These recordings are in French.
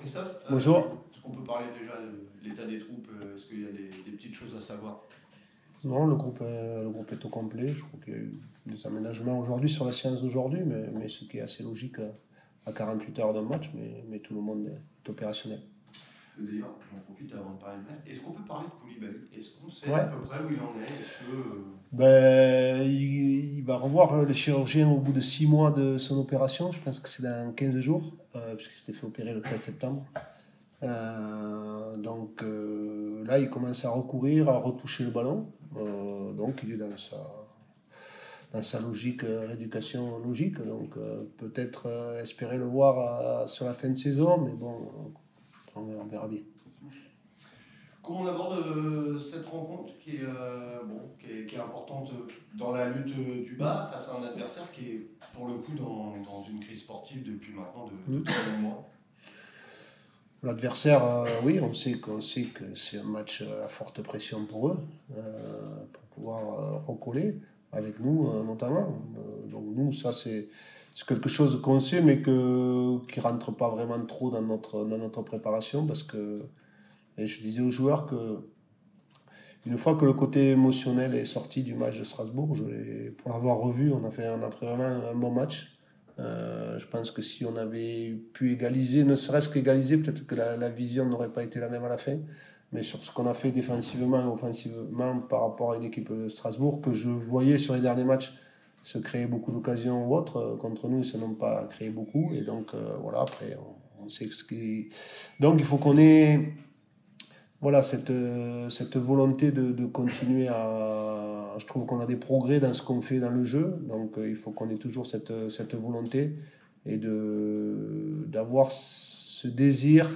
Christophe. Bonjour. Est-ce qu'on peut parler déjà de l'état des troupes? Est-ce qu'il y a des petites choses à savoir? Non, le groupe est au complet. Je crois qu'il y a eu des aménagements aujourd'hui sur la séance d'aujourd'hui, mais ce qui est assez logique à 48 heures d'un match, mais tout le monde est opérationnel. D'ailleurs, j'en profite avant de parler de match. Est-ce qu'on peut parler de Koulibaly? Est-ce qu'on sait Ouais. à peu près où il en est? Est-ce que... Il va revoir le chirurgien au bout de 6 mois de son opération. Je pense que c'est dans 15 jours, puisqu'il s'était fait opérer le 13 septembre. Donc là, il commence à recourir, à retoucher le ballon. Donc il est dans sa logique, rééducation logique. Donc peut-être espérer le voir sur la fin de saison, mais bon, on verra bien. Comment on aborde cette rencontre qui est importante dans la lutte du bas face à un adversaire qui est pour le coup dans une crise sportive depuis maintenant de 3 mois? L'adversaire, oui, on sait que c'est un match à forte pression pour eux, pour pouvoir recoller avec nous notamment. Donc nous, ça c'est quelque chose qu'on sait, mais qui ne rentre pas vraiment trop dans notre préparation, parce que, et je disais aux joueurs que une fois que le côté émotionnel est sorti du match de Strasbourg, pour l'avoir revu, on a fait vraiment un bon match. Je pense que si on avait pu égaliser, ne serait-ce qu'égaliser, peut-être que la vision n'aurait pas été la même à la fin. Mais sur ce qu'on a fait défensivement et offensivement par rapport à une équipe de Strasbourg, que je voyais sur les derniers matchs se créer beaucoup d'occasions ou autres, contre nous, ils ne n'ont pas créé beaucoup. Et donc, voilà, après, on sait ce qui... Donc, il faut qu'on ait... Voilà, cette volonté de continuer à... Je trouve qu'on a des progrès dans ce qu'on fait dans le jeu, donc il faut qu'on ait toujours cette volonté et d'avoir ce désir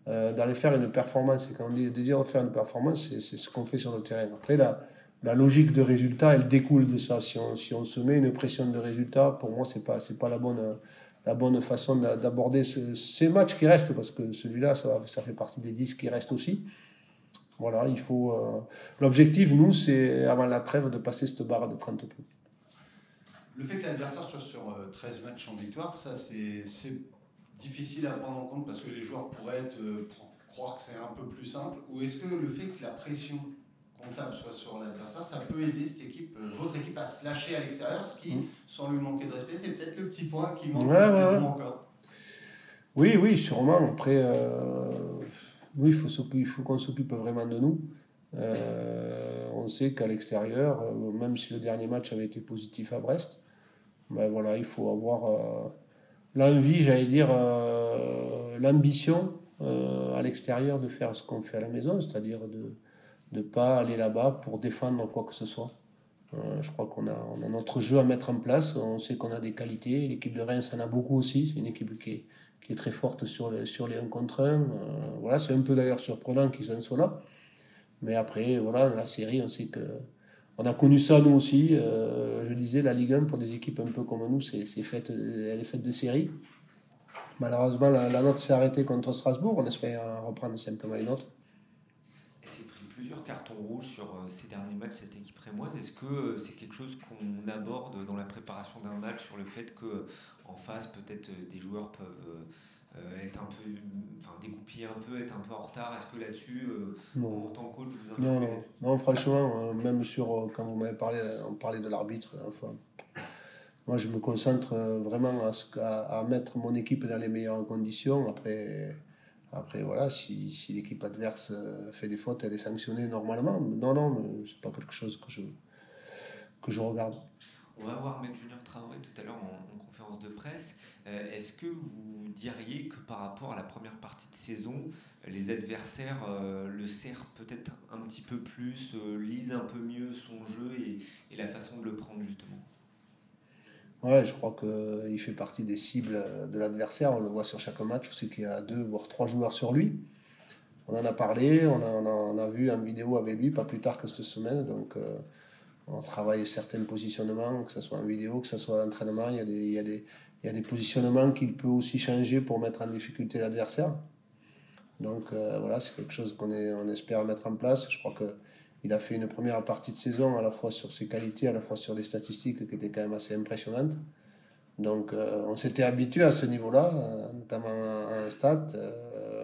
d'aller faire une performance. Et quand on dit désir de faire une performance, c'est ce qu'on fait sur le terrain. Après, la logique de résultat, elle découle de ça. Si on se met une pression de résultat, pour moi, c'est pas la bonne façon d'aborder ces matchs qui restent, parce que celui-là, ça fait partie des 10 qui restent aussi. Voilà, il faut. L'objectif, nous, c'est avant la trêve de passer cette barre de 30 points. Le fait que l'adversaire soit sur 13 matchs en victoire, ça c'est difficile à prendre en compte parce que les joueurs pourraient croire que c'est un peu plus simple. Ou est-ce que le fait que la pression comptable soit sur l'adversaire, ça peut aider cette équipe, votre équipe, à se lâcher à l'extérieur, ce qui, sans lui manquer de respect, c'est peut-être le petit point qui manque encore. Oui, sûrement. Après. Oui, il faut qu'on s'occupe vraiment de nous. On sait qu'à l'extérieur, même si le dernier match avait été positif à Brest, ben voilà, il faut avoir l'envie, j'allais dire, l'ambition à l'extérieur de faire ce qu'on fait à la maison, c'est-à-dire de ne pas aller là-bas pour défendre quoi que ce soit. Je crois qu'on a notre jeu à mettre en place. On sait qu'on a des qualités. L'équipe de Reims en a beaucoup aussi. C'est une équipe qui est très forte sur les 1 contre 1. Voilà, c'est un peu d'ailleurs surprenant qu'ils en soient là. Mais après, voilà, la série, on sait que on a connu ça nous aussi. Je disais, la Ligue 1 pour des équipes un peu comme nous, elle est faite de séries. Malheureusement, la nôtre s'est arrêtée contre Strasbourg. On espère reprendre simplement une autre. Elle s'est pris plusieurs cartons rouges sur ces derniers matchs, cette équipe rémoise. Est-ce que c'est quelque chose qu'on aborde dans la préparation d'un match, sur le fait qu'en face, peut-être des joueurs peuvent être un peu, dégoupiller un peu, être un peu en retard? Est-ce que là-dessus, en tant que coach, vous Non, franchement, même quand vous m'avez parlé, on parlait de l'arbitre, enfin, moi je me concentre vraiment à mettre mon équipe dans les meilleures conditions. Après voilà, si l'équipe adverse fait des fautes, elle est sanctionnée normalement. Non, mais c'est pas quelque chose que je regarde. On va voir Maître Junior Traoré tout à l'heure en conférence de presse. Est-ce que vous diriez que par rapport à la première partie de saison, les adversaires le serrent peut-être un petit peu plus, lisent un peu mieux son jeu et la façon de le prendre justement? Ouais, je crois qu'il fait partie des cibles de l'adversaire. On le voit sur chaque match. On sait qu'il y a 2 voire 3 joueurs sur lui. On en a parlé, on a vu en vidéo avec lui, pas plus tard que cette semaine. Donc on travaille certains positionnements, que ce soit en vidéo, que ce soit à l'entraînement. Il y a des positionnements qu'il peut aussi changer pour mettre en difficulté l'adversaire. Donc voilà, c'est quelque chose qu'on espère mettre en place. Je crois qu'il a fait une première partie de saison à la fois sur ses qualités, à la fois sur des statistiques qui étaient quand même assez impressionnantes. Donc on s'était habitué à ce niveau-là, notamment en stats,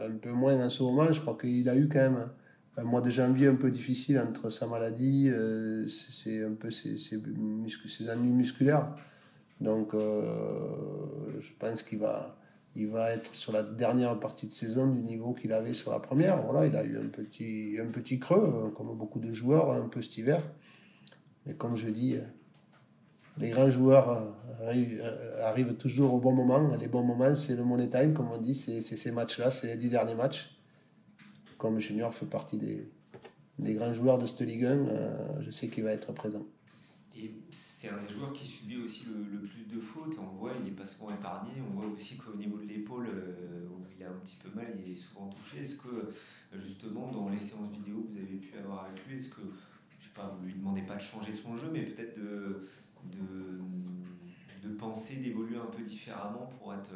un peu moins en ce moment. Je crois qu'il a eu quand même un mois de janvier un peu difficile entre sa maladie, c'est un peu ses ennuis musculaires. Donc je pense il va être sur la dernière partie de saison du niveau qu'il avait sur la première. Voilà, il a eu un petit creux, comme beaucoup de joueurs, un peu cet hiver. Mais comme je dis, les grands joueurs arrivent toujours au bon moment. Les bons moments, c'est le money time, comme on dit, c'est ces matchs-là, c'est les 10 derniers matchs. Comme Junior fait partie des grands joueurs de cette Ligue 1, je sais qu'il va être présent. Et c'est un des joueurs qui subit aussi le plus de fautes. On le voit, il n'est pas souvent épargné. On voit aussi qu'au niveau de l'épaule, où il a un petit peu mal, il est souvent touché. Est-ce que, justement, dans les séances vidéo que vous avez pu avoir avec lui, est-ce que, je sais pas, vous lui demandez pas de changer son jeu, mais peut-être de penser, d'évoluer un peu différemment pour être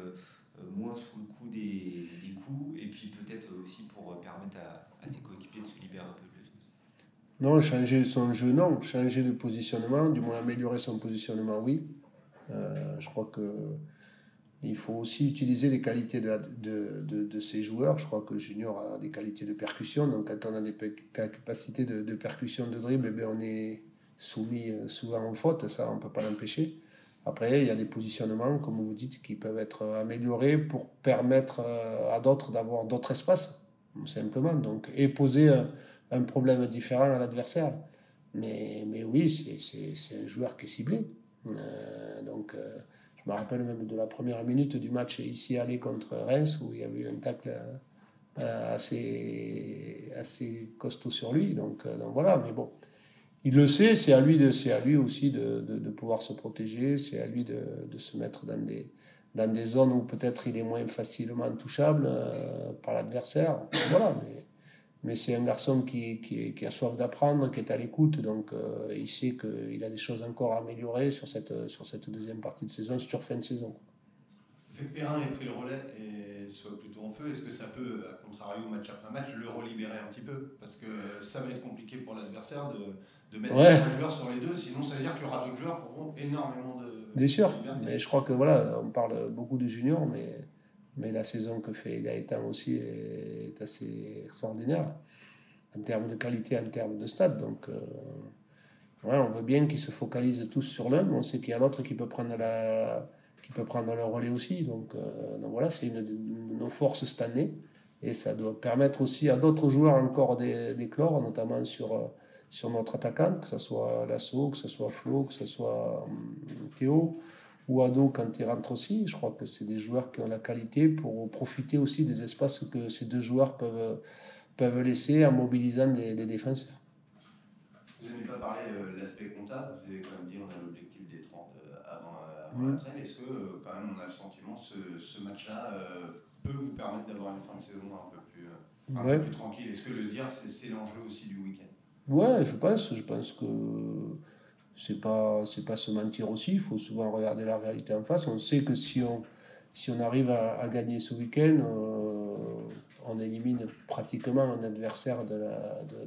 moins sous le coup des coups, et puis peut-être aussi pour permettre à ses coéquipiers de se libérer un peu plus? Non, changer son jeu, non. Changer de positionnement, du moins améliorer son positionnement, oui. Je crois qu'il faut aussi utiliser les qualités de ces joueurs. Je crois que Junior a des qualités de percussion. Donc, quand on a des capacités de percussion, de dribble, eh bien, on est soumis souvent en faute. Ça, on ne peut pas l'empêcher. Après, il y a des positionnements, comme vous dites, qui peuvent être améliorés pour permettre à d'autres d'avoir d'autres espaces, simplement. Donc, et poser un problème différent à l'adversaire. Mais oui, c'est un joueur qui est ciblé. Je me rappelle même de la première minute du match ici aller contre Reims, où il y avait eu un tacle assez costaud sur lui. Donc voilà, mais bon, il le sait, c'est à lui aussi de pouvoir se protéger, c'est à lui de se mettre dans des zones où peut-être il est moins facilement touchable par l'adversaire. Voilà, mais c'est un garçon qui a soif d'apprendre, qui est à l'écoute, donc il sait qu'il a des choses encore à améliorer sur cette deuxième partie de saison, sur fin de saison. Le fait que Perrin ait pris le relais et soit plutôt en feu, est-ce que ça peut, à contrario match après match, le relibérer un petit peu? Parce que ça va être compliqué pour l'adversaire de mettre un joueur sur les deux, sinon ça veut dire qu'il y aura d'autres joueurs qui auront énormément de... Bien sûr, mais je crois que voilà, on parle beaucoup de juniors, mais la saison que fait Gaëtan aussi est assez extraordinaire en termes de qualité, en termes de stade. Donc, on veut bien qu'ils se focalisent tous sur l'un, mais on sait qu'il y a l'autre qui peut prendre le relais aussi. Donc voilà, c'est une de nos forces cette année. Et ça doit permettre aussi à d'autres joueurs encore d'éclore, notamment sur notre attaquant, que ce soit Lasso, que ce soit Flo, que ce soit Théo, ou Ado quand il rentre aussi. Je crois que c'est des joueurs qui ont la qualité pour profiter aussi des espaces que ces deux joueurs peuvent laisser en mobilisant des défenseurs. Vous n'avez pas parlé de l'aspect comptable, vous avez quand même dit on a l'objectif des 30 avant la trêve. Est-ce que quand même on a le sentiment que ce match-là peut vous permettre d'avoir une fin de saison un peu plus tranquille? Est-ce que le dire c'est l'enjeu aussi du week-end? Ouais, je pense que c'est pas se mentir aussi. Il faut souvent regarder la réalité en face. On sait que si on arrive à gagner ce week-end, on élimine pratiquement un adversaire de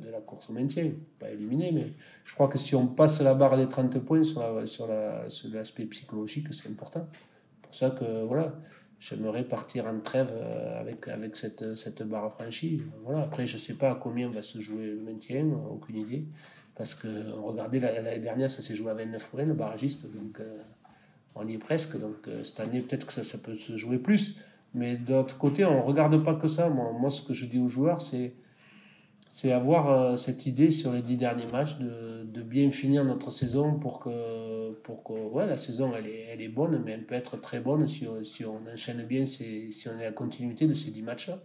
la course au maintien. Pas éliminé, mais je crois que si on passe la barre des 30 points sur l'aspect psychologique, c'est important. C'est pour ça que voilà, j'aimerais partir en trêve avec cette barre franchie. Voilà. Après, je ne sais pas à combien va se jouer le maintien, aucune idée. Parce que regardez, l'année dernière, ça s'est joué à 29 points, le barragiste. Donc, on y est presque. Donc, cette année, peut-être que ça peut se jouer plus. Mais d'autre côté, on ne regarde pas que ça. Moi, ce que je dis aux joueurs, c'est avoir cette idée sur les 10 derniers matchs de bien finir notre saison pour que la saison, elle est bonne, mais elle peut être très bonne si on enchaîne bien, si on est à la continuité de ces 10 matchs-là.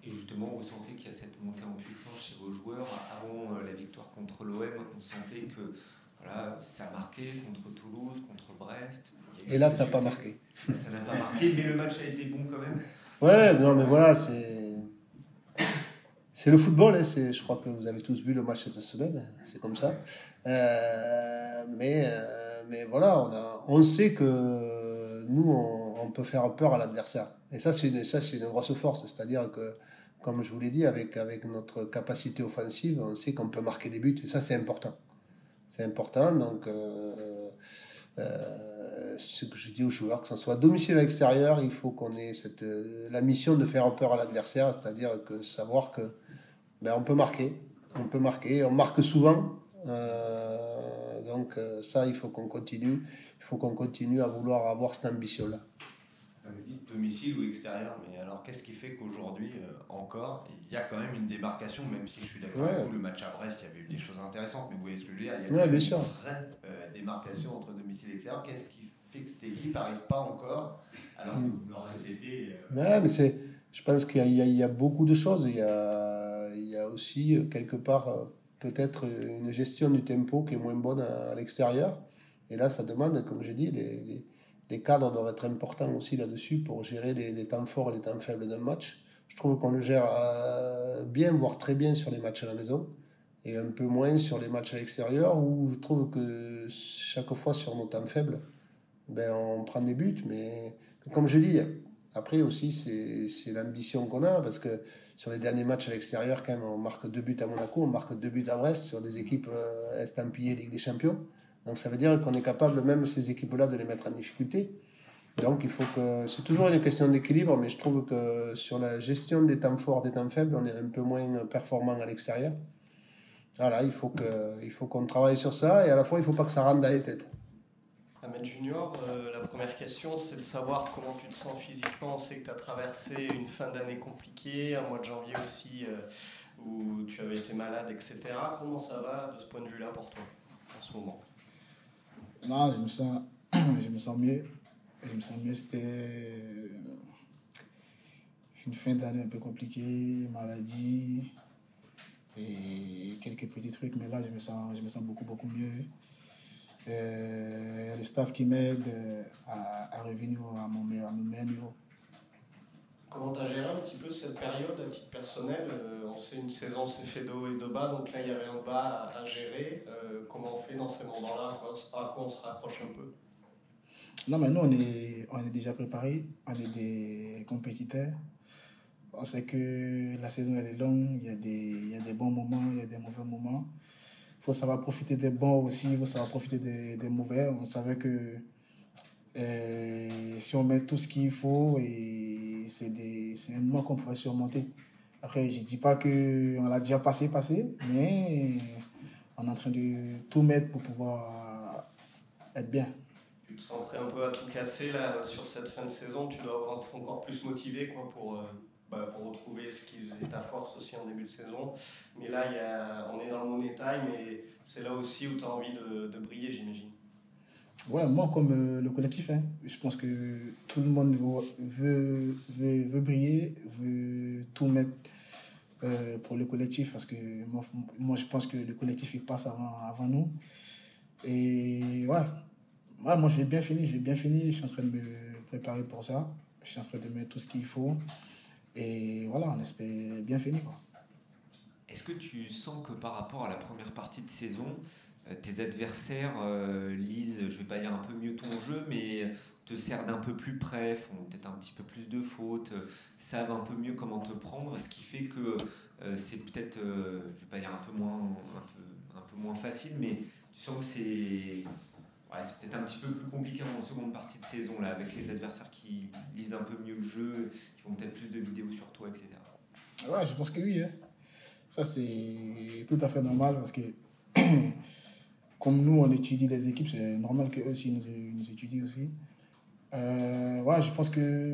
Et justement, vous sentez qu'il y a cette montée en puissance chez vos joueurs. Avant la victoire contre l'OM, on sentait que voilà, ça marquait contre Toulouse, contre Brest. Et là, ça n'a pas marqué. Ça n'a pas marqué, mais le match a été bon quand même. Ouais, non, mais voilà, c'est le football. Hein, je crois que vous avez tous vu le match cette semaine. C'est comme ça. Mais voilà, on sait que nous, on peut faire peur à l'adversaire. Et ça, c'est une grosse force. C'est-à-dire que, comme je vous l'ai dit, avec notre capacité offensive, on sait qu'on peut marquer des buts. Et ça, c'est important. C'est important. Donc, ce que je dis aux joueurs, que ce soit à domicile ou à l'extérieur, il faut qu'on ait la mission de faire peur à l'adversaire, c'est-à-dire que savoir que on peut marquer, on marque souvent. Donc ça, il faut qu'on continue à vouloir avoir cette ambition-là. Vous dites domicile ou extérieur, mais alors qu'est-ce qui fait qu'aujourd'hui, encore, il y a quand même une démarcation, même si je suis d'accord avec vous, le match à Brest, il y avait eu des choses intéressantes, mais vous voyez ce que je veux dire, il y a quand même une vraie démarcation entre domicile et extérieur. Qu'est-ce qui fait que cette équipe n'arrive pas encore, alors que vous le répétez mais je pense qu'il y a beaucoup de choses. Il y a aussi, quelque part, peut-être une gestion du tempo qui est moins bonne à l'extérieur. Et là, ça demande, comme j'ai dit, les cadres doivent être importants aussi là-dessus pour gérer les temps forts et les temps faibles d'un match. Je trouve qu'on le gère bien, voire très bien sur les matchs à la maison et un peu moins sur les matchs à l'extérieur où je trouve que chaque fois sur nos temps faibles, on prend des buts. Mais comme je dis, après aussi, c'est l'ambition qu'on a parce que sur les derniers matchs à l'extérieur, quand même, on marque 2 buts à Monaco, on marque 2 buts à Brest sur des équipes estampillées Ligue des Champions. Donc ça veut dire qu'on est capable, même ces équipes-là, de les mettre en difficulté. Donc il faut que... C'est toujours une question d'équilibre, mais je trouve que sur la gestion des temps forts, des temps faibles, on est un peu moins performant à l'extérieur. Voilà, il faut qu'on travaille sur ça, et à la fois, il ne faut pas que ça rentre dans les têtes. Ahmed Junior, la première question, c'est de savoir comment tu te sens physiquement. On sait que tu as traversé une fin d'année compliquée, un mois de janvier aussi, où tu avais été malade, etc. Comment ça va de ce point de vue-là pour toi, en ce moment ? Non, je me sens mieux. C'était une fin d'année un peu compliquée, maladie et quelques petits trucs. Mais là, je me sens beaucoup, beaucoup mieux. Le staff qui m'aide à revenir à mon meilleur niveau. Comment tu as géré un petit peu cette période à titre personnel ? On sait une saison s'est fait de haut et de bas, donc là il y avait un bas à gérer. Comment on fait dans ces moments-là ? À quoi on se raccroche un peu ? Non, mais nous on est déjà préparés, on est des compétiteurs. On sait que la saison elle est longue, il y a des bons moments, il y a des mauvais moments. Il faut savoir profiter des bons aussi, il faut savoir profiter des mauvais. On savait que si on met tout ce qu'il faut, et c'est un moment qu'on pourrait surmonter. Après, je ne dis pas qu'on l'a déjà passé, mais on est en train de tout mettre pour pouvoir être bien. Tu te sens prêt un peu à tout casser là, sur cette fin de saison ? Tu dois être encore plus motivé pour retrouver ce qui faisait ta force aussi en début de saison. Mais là, on est dans le money time et c'est là aussi où tu as envie de briller, j'imagine. Ouais, moi comme le collectif, je pense que tout le monde veut briller, veut tout mettre pour le collectif, parce que moi je pense que le collectif il passe avant nous. Et ouais, moi je vais bien finir, je suis en train de me préparer pour ça, je suis en train de mettre tout ce qu'il faut et voilà, on espère bien finir, quoi. Est-ce que tu sens que par rapport à la première partie de saison, tes adversaires lisent, je ne vais pas dire un peu mieux ton jeu, mais te cernent d'un peu plus près, font peut-être un petit peu plus de fautes, savent un peu mieux comment te prendre, ce qui fait que c'est peut-être, je ne vais pas dire un peu moins facile, mais tu sens que c'est peut-être un petit peu plus compliqué en seconde partie de saison, là, avec les adversaires qui lisent un peu mieux le jeu, qui font peut-être plus de vidéos sur toi, etc. Ouais, je pense que oui. Ça, c'est tout à fait normal, parce que comme nous, on étudie les équipes, c'est normal qu'eux aussi nous étudient aussi. Je pense que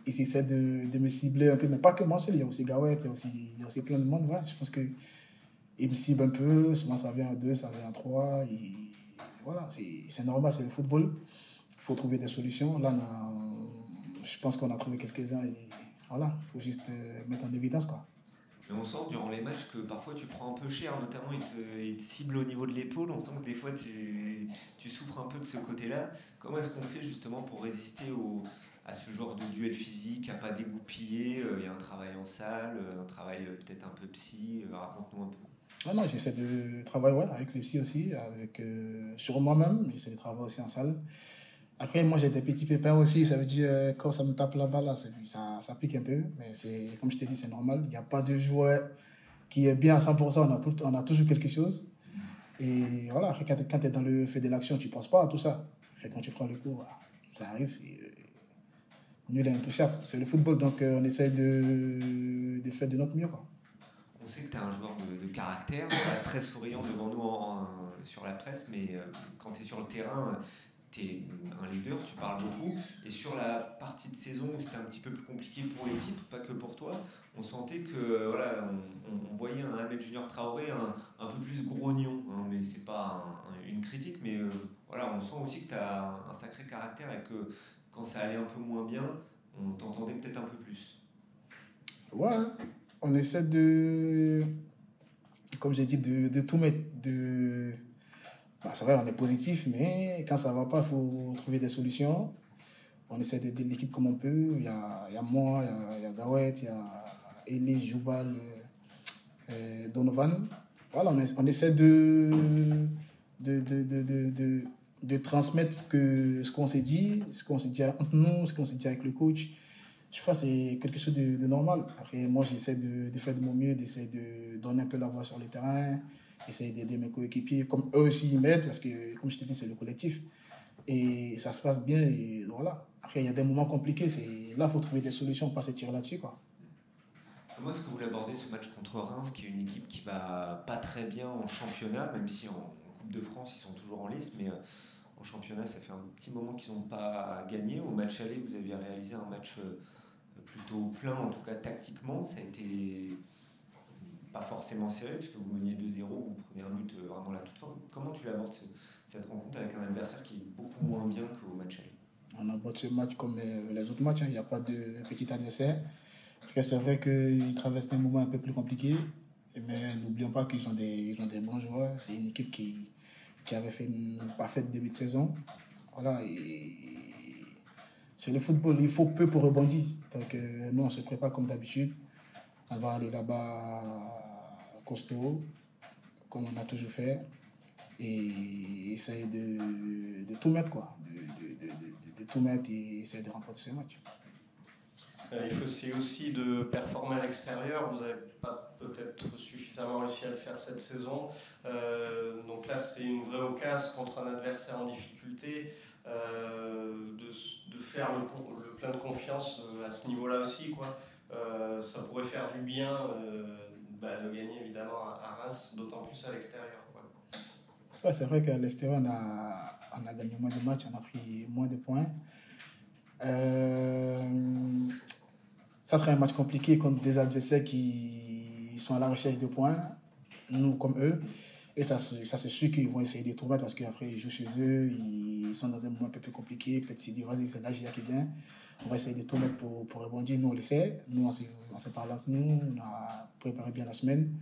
ils essaient de me cibler un peu, mais pas que moi seul, il y a aussi Gawet, il y a aussi plein de monde. Ouais, je pense qu'ils me ciblent un peu, souvent ça vient à 2, ça vient à 3. Voilà, c'est normal, c'est le football. Il faut trouver des solutions. Là, je pense qu'on a trouvé quelques-uns et voilà, il faut juste mettre en évidence, quoi. Mais on sent durant les matchs que parfois tu prends un peu cher, notamment ils te ciblent au niveau de l'épaule. On sent que des fois tu souffres un peu de ce côté-là. Comment est-ce qu'on fait justement pour résister à ce genre de duel physique, à ne pas dégoupiller ? Il y a un travail en salle, un travail peut-être un peu psy. Raconte-nous un peu. Non, j'essaie de travailler avec le psy aussi, sur moi-même. J'essaie de travailler aussi en salle. Après, moi, j'ai des petits pépins aussi. Ça veut dire, quand ça me tape là-bas, là, ça pique un peu. Mais comme je t'ai dit, c'est normal. Il n'y a pas de joueur qui est bien à 100%. On a toujours quelque chose. Et voilà, après, quand tu es dans le fait de l'action, tu ne penses pas à tout ça. Après, quand tu prends le coup, ça arrive. Nul est intouchable. C'est le football, donc on essaye de faire de notre mieux, quoi. On sait que tu es un joueur de caractère, très souriant devant nous sur la presse, mais quand tu es sur le terrain, tu es un leader, tu parles beaucoup. Et sur la partie de saison où c'était un petit peu plus compliqué pour l'équipe, pas que pour toi, on sentait que voilà, on voyait un Ahmed Junior Traoré un peu plus grognon. Hein, mais c'est pas une critique, mais voilà, on sent aussi que tu as un sacré caractère et que quand ça allait un peu moins bien, on t'entendait peut-être un peu plus. Ouais, on essaie de, comme j'ai dit, de tout mettre. C'est vrai, on est positif, mais quand ça ne va pas, il faut trouver des solutions. On essaie d'aider l'équipe comme on peut. Il y a moi, il y a Gawet, il y a Elie, Joubal, Donovan. Voilà, on essaie de transmettre ce qu'on s'est dit, entre nous, ce qu'on s'est dit avec le coach. Je crois que c'est quelque chose de normal. Après, moi, j'essaie de faire de mon mieux, d'essayer de donner un peu la voix sur le terrain, essayer d'aider mes coéquipiers, comme eux aussi ils m'aident, parce que, comme je t'ai dit, c'est le collectif. Et ça se passe bien, et voilà. Après, il y a des moments compliqués, là, il faut trouver des solutions, pas se tirer là-dessus, quoi. Comment est-ce que vous l'abordez, ce match contre Reims, qui est une équipe qui va pas très bien en championnat, même si en Coupe de France, ils sont toujours en lice, mais en championnat, ça fait un petit moment qu'ils n'ont pas gagné. Au match aller, vous aviez réalisé un match plutôt plein, en tout cas tactiquement. Ça a été pas forcément serré, puisque vous meniez 2-0, vous prenez un but vraiment à la toute fin. Comment tu l'abordes cette rencontre avec un adversaire qui est beaucoup moins bien qu'au match aller? On aborde ce match comme les autres matchs, il n'y a pas de petit adversaire. Après, c'est vrai qu'ils traversent un moment un peu plus compliqué, mais n'oublions pas qu'ils ont des bons joueurs. C'est une équipe qui avait fait une parfaite début de saison. Voilà, et c'est le football, il faut peu pour rebondir. Donc nous, on se prépare comme d'habitude. On va aller là-bas costaud, comme on a toujours fait, et essayer de tout mettre, quoi. De tout mettre et essayer de remporter ce match. Il faut essayer aussi de performer à l'extérieur. Vous n'avez pas peut-être suffisamment réussi à le faire cette saison. Donc là, c'est une vraie occasion contre un adversaire en difficulté de faire le plein de confiance à ce niveau-là aussi, quoi. Ça pourrait faire du bien de gagner évidemment à Reims, d'autant plus à l'extérieur, quoi. Ouais, c'est vrai qu'à l'extérieur, on a gagné moins de matchs, on a pris moins de points. Ça serait un match compliqué contre des adversaires qui sont à la recherche de points, nous comme eux. Et ça c'est sûr qu'ils vont essayer de tout mettre parce qu'après ils jouent chez eux, ils sont dans un moment un peu plus compliqué. Peut-être s'ils disent vas-y, c'est l'AGIA qui vient, on va essayer de tout mettre pour rebondir. Nous on le sait, nous on s'est parlé entre nous, on a préparé bien la semaine.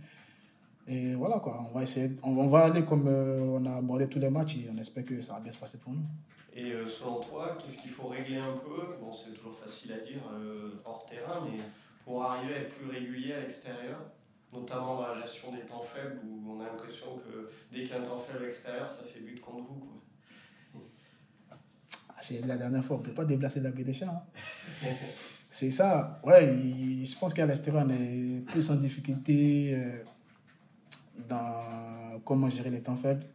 Et voilà quoi, on va essayer, on va aller comme on a abordé tous les matchs et on espère que ça va bien se passer pour nous. Et selon toi, qu'est-ce qu'il faut régler un peu? Bon, c'est toujours facile à dire hors terrain, mais pour arriver à être plus régulier à l'extérieur, notamment dans la gestion des temps faibles, où on a l'impression que dès qu'il y a un temps faible à l'extérieur, ça fait but contre vous, quoi. La dernière fois, on ne peut pas déplacer la baie des champs. Hein. C'est ça. Ouais, je pense qu'à l'extérieur, on est plus en difficulté dans comment gérer les temps faibles.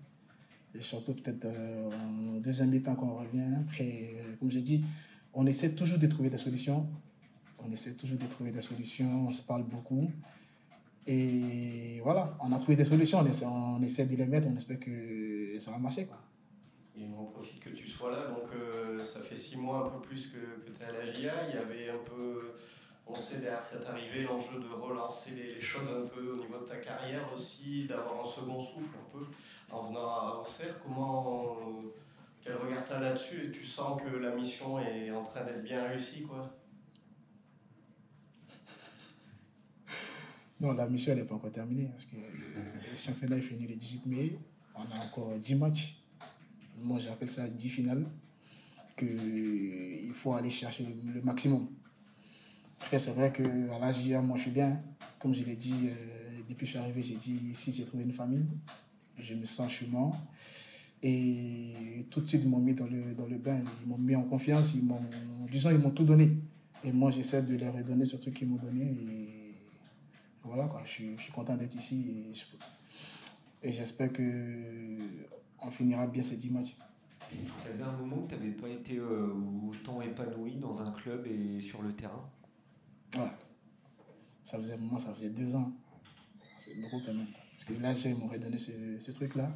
Et surtout peut-être en deuxième mi-temps quand on revient. Après, comme j'ai dit, on essaie toujours de trouver des solutions. On se parle beaucoup. Et voilà, on a trouvé des solutions, on essaie de les mettre, on espère que ça va marcher, quoi. Et on profite que tu sois là, donc ça fait 6 mois, un peu plus que tu es à la GIA. Il y avait un peu, on sait derrière cette arrivée, l'enjeu de relancer les choses un peu au niveau de ta carrière aussi, d'avoir un second souffle un peu en venant à Auxerre. Quel regard tu as là-dessus? Et tu sens que la mission est en train d'être bien réussie, quoi? Non, la mission n'est pas encore terminée parce que le championnat est fini le 18 mai. On a encore 10 matchs. Moi, j'appelle ça 10 finales. Il faut aller chercher le maximum. Après, c'est vrai qu'à la GIA, moi, je suis bien. Comme je l'ai dit, depuis que je suis arrivé, j'ai dit ici, j'ai trouvé une famille. Je me sens chemin. Et tout de suite, ils m'ont mis dans le bain. Ils m'ont mis en confiance. Ils m'ont tout donné. Et moi, j'essaie de leur redonner ce truc qu'ils m'ont donné. Et voilà, quoi. Je suis content d'être ici. Et j'espère qu'on finira bien ces 10 matchs. Ça faisait un moment que tu n'avais pas été autant épanoui dans un club et sur le terrain. Ouais. Ça faisait un moment, ça faisait 2 ans. C'est beaucoup quand même. Parce que là, il m'aurait donné ce truc-là.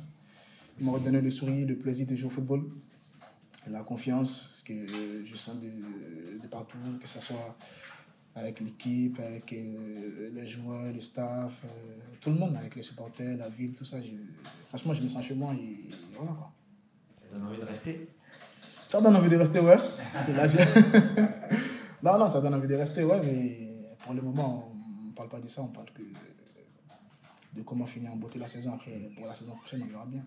Il m'aurait donné le sourire, le plaisir de jouer au football. La confiance, parce que je sens de partout, que ce soit avec l'équipe, avec les joueurs, le staff, tout le monde, avec les supporters, la ville, tout ça. Franchement, je me sens chez moi et voilà quoi. Ça donne envie de rester? Ça donne envie de rester, ouais. Là, non, ça donne envie de rester, ouais, mais pour le moment, on ne parle pas de ça, on parle que de comment finir en beauté la saison. Après, pour la saison prochaine, on verra bien.